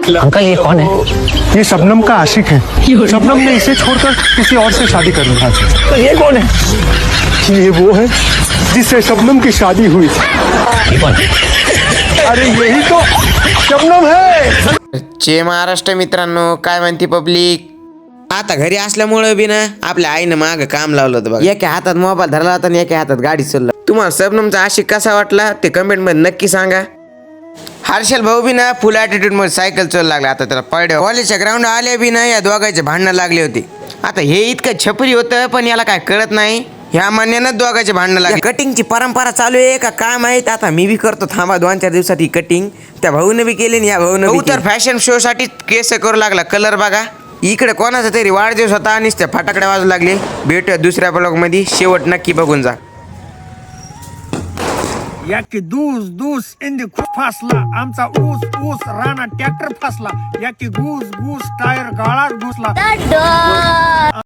Uncle ये कौन है? ये शबनम का आशिक है। शबनम ने इसे छोड़कर किसी और से शादी कर ली। तो ये कौन है? ये वो है जिससे शबनम की शादी हुई। ये कौन है? अरे यही तो शबनम है। जय महाराष्ट्र मित्रांनो, काय म्हणते पब्लिक? आता घरी असल्यामुळे बी ना आपल्या आईनं माग काम लावलं होतं बघा. एका हातात मोबाईल धरला होता आणि एका हातात गाडी चालला. तुम्हाला शबनमचा आशिक कसा वाटला ते कमेंट मध्ये नक्की सांगा. हर्षल भाऊ बी ना फुल ॲटिट्यूड मध्ये सायकल चालू लागला. आता त्याला पळड्या कॉलेजच्या ग्राउंड आले बी ना या दोघांचे भांडणं लागले होते. आता हे इतकं छपरी होतं पण याला काय कळत नाही. ह्या मान्यानं दोघांचे भांडणं लागले. कटिंगची परंपरा चालू आहे का काय माहित. आता मी बी करतो थांबा 2-4 दिवसात ही कटिंग. त्या भाऊने बी केली आणि या भाऊने तर फॅशन शो साठी केस करू लागला. कलर बघा. इकडे कोणाचा तरी वाढदिवस होता आणि त्या फटाकडे वाजू लागले. भेटूया दुसऱ्या ब्लॉग मध्ये. शेवट नक्की बघून जा. याकी दूस दूस इंदी खूप फासला आमचा ऊस ऊस राणा ट्रॅक्टर फासला याकी घूस घूस टायर गाळात घुसला.